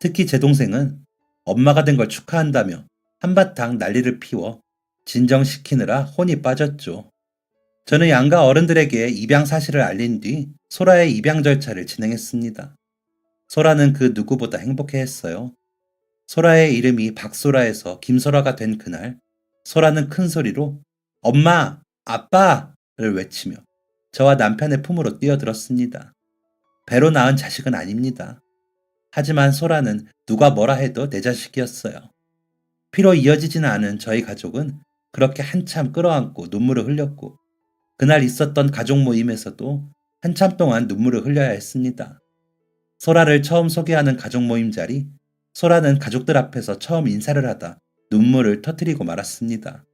특히 제 동생은 엄마가 된 걸 축하한다며 한바탕 난리를 피워 진정시키느라 혼이 빠졌죠. 저는 양가 어른들에게 입양 사실을 알린 뒤 소라의 입양 절차를 진행했습니다. 소라는 그 누구보다 행복해했어요. 소라의 이름이 박소라에서 김소라가 된 그날, 소라는 큰 소리로 엄마, 아빠를 외치며 저와 남편의 품으로 뛰어들었습니다. 배로 낳은 자식은 아닙니다. 하지만 소라는 누가 뭐라 해도 내 자식이었어요. 피로 이어지지는 않은 저희 가족은 그렇게 한참 끌어안고 눈물을 흘렸고, 그날 있었던 가족 모임에서도 한참 동안 눈물을 흘려야 했습니다. 소라를 처음 소개하는 가족 모임 자리, 소라는 가족들 앞에서 처음 인사를 하다 눈물을 터뜨리고 말았습니다.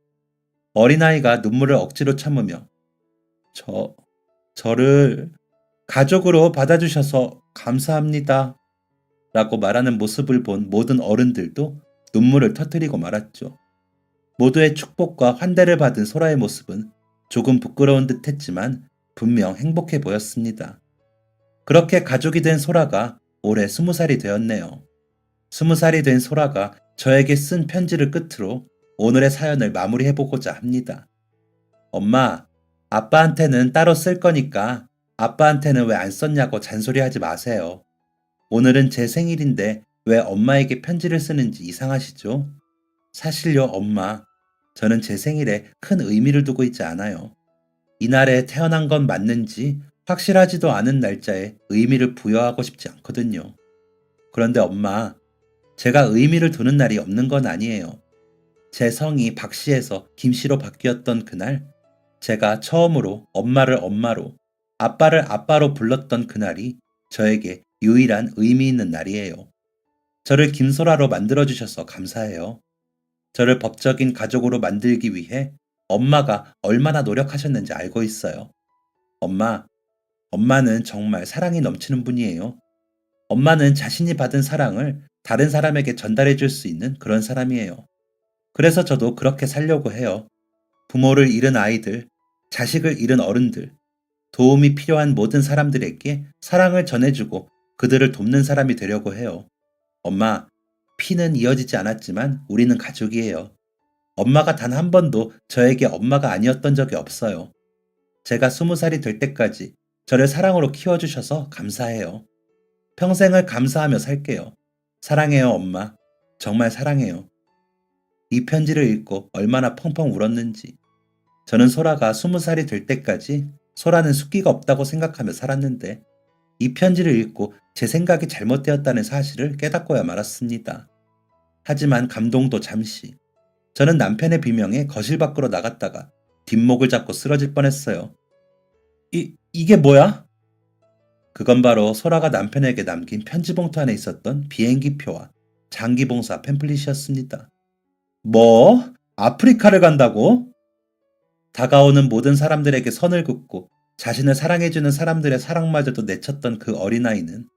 어린아이가 눈물을 억지로 참으며 저를 가족으로 받아주셔서 감사합니다 라고 말하는 모습을 본 모든 어른들도 눈물을 터뜨리고 말았죠. 모두의 축복과 환대를 받은 소라의 모습은 조금 부끄러운 듯 했지만 분명 행복해 보였습니다. 그렇게 가족이 된 소라가 올해 20살이 되었네요. 20살이 된 소라가 저에게 쓴 편지를 끝으로 오늘의 사연을 마무리해보고자 합니다. 엄마, 아빠한테는 따로 쓸 거니까 아빠한테는 왜 안 썼냐고 잔소리하지 마세요. 오늘은 제 생일인데 왜 엄마에게 편지를 쓰는지 이상하시죠? 사실요, 엄마. 저는 제 생일에 큰 의미를 두고 있지 않아요. 이날에 태어난 건 맞는지 확실하지도 않은 날짜에 의미를 부여하고 싶지 않거든요. 그런데 엄마, 제가 의미를 두는 날이 없는 건 아니에요. 제 성이 박씨에서 김씨로 바뀌었던 그날, 제가 처음으로 엄마를 엄마로, 아빠를 아빠로 불렀던 그날이 저에게 유일한 의미 있는 날이에요. 저를 김소라로 만들어주셔서 감사해요. 저를 법적인 가족으로 만들기 위해 엄마가 얼마나 노력하셨는지 알고 있어요. 엄마는 정말 사랑이 넘치는 분이에요. 엄마는 자신이 받은 사랑을 다른 사람에게 전달해 줄 수 있는 그런 사람이에요. 그래서 저도 그렇게 살려고 해요. 부모를 잃은 아이들, 자식을 잃은 어른들, 도움이 필요한 모든 사람들에게 사랑을 전해주고 그들을 돕는 사람이 되려고 해요. 엄마, 피는 이어지지 않았지만 우리는 가족이에요. 엄마가 단 한 번도 저에게 엄마가 아니었던 적이 없어요. 제가 20살이 될 때까지 저를 사랑으로 키워주셔서 감사해요. 평생을 감사하며 살게요. 사랑해요, 엄마. 정말 사랑해요. 이 편지를 읽고 얼마나 펑펑 울었는지. 저는 소라가 20살이 될 때까지 소라는 숫기가 없다고 생각하며 살았는데 이 편지를 읽고 제 생각이 잘못되었다는 사실을 깨닫고야 말았습니다. 하지만 감동도 잠시. 저는 남편의 비명에 거실 밖으로 나갔다가 뒷목을 잡고 쓰러질 뻔했어요. 이게 뭐야? 그건 바로 소라가 남편에게 남긴 편지 봉투 안에 있었던 비행기표와 장기봉사 팸플릿이었습니다. 뭐? 아프리카를 간다고? 다가오는 모든 사람들에게 선을 긋고 자신을 사랑해주는 사람들의 사랑마저도 내쳤던 그 어린아이는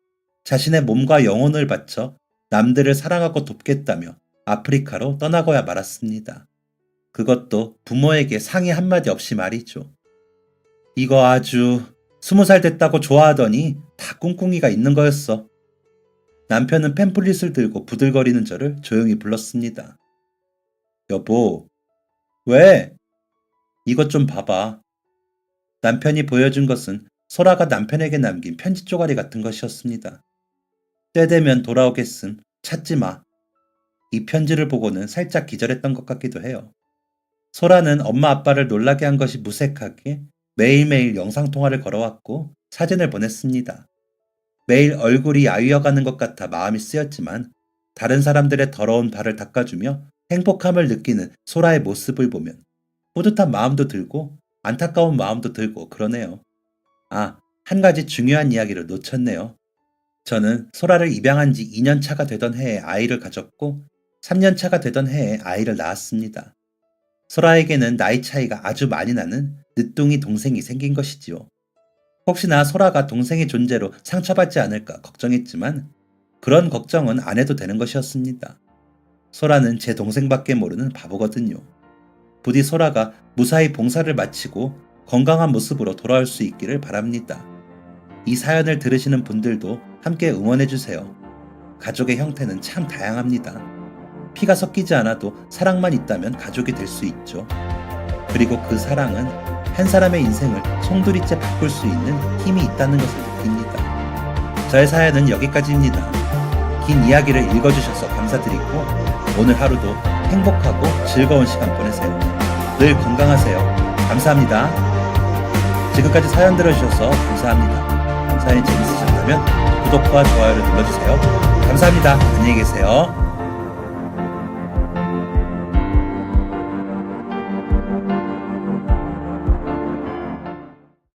자신의 몸과 영혼을 바쳐 남들을 사랑하고 돕겠다며 아프리카로 떠나고야 말았습니다. 그것도 부모에게 상의 한마디 없이 말이죠. 이거 아주 20살 됐다고 좋아하더니 다 꿍꿍이가 있는 거였어. 남편은 팸플릿을 들고 부들거리는 저를 조용히 불렀습니다. 여보, 왜? 이것 좀 봐봐. 남편이 보여준 것은 소라가 남편에게 남긴 편지 쪼가리 같은 것이었습니다. 때 되면 돌아오겠음. 찾지 마. 이 편지를 보고는 살짝 기절했던 것 같기도 해요. 소라는 엄마 아빠를 놀라게 한 것이 무색하게 매일매일 영상통화를 걸어왔고 사진을 보냈습니다. 매일 얼굴이 야위어가는 것 같아 마음이 쓰였지만 다른 사람들의 더러운 발을 닦아주며 행복함을 느끼는 소라의 모습을 보면 뿌듯한 마음도 들고 안타까운 마음도 들고 그러네요. 한 가지 중요한 이야기를 놓쳤네요. 저는 소라를 입양한 지 2년 차가 되던 해에 아이를 가졌고 3년 차가 되던 해에 아이를 낳았습니다. 소라에게는 나이 차이가 아주 많이 나는 늦둥이 동생이 생긴 것이지요. 혹시나 소라가 동생의 존재로 상처받지 않을까 걱정했지만 그런 걱정은 안 해도 되는 것이었습니다. 소라는 제 동생밖에 모르는 바보거든요. 부디 소라가 무사히 봉사를 마치고 건강한 모습으로 돌아올 수 있기를 바랍니다. 이 사연을 들으시는 분들도 함께 응원해주세요. 가족의 형태는 참 다양합니다. 피가 섞이지 않아도 사랑만 있다면 가족이 될 수 있죠. 그리고 그 사랑은 한 사람의 인생을 송두리째 바꿀 수 있는 힘이 있다는 것을 느낍니다. 저의 사연은 여기까지입니다. 긴 이야기를 읽어주셔서 감사드리고 오늘 하루도 행복하고 즐거운 시간 보내세요. 늘 건강하세요. 감사합니다. 지금까지 사연 들어주셔서 감사합니다. 사연이 재밌으셨다면 계시다면 구독과 좋아요를 눌러주세요. 감사합니다. 안녕히 계세요.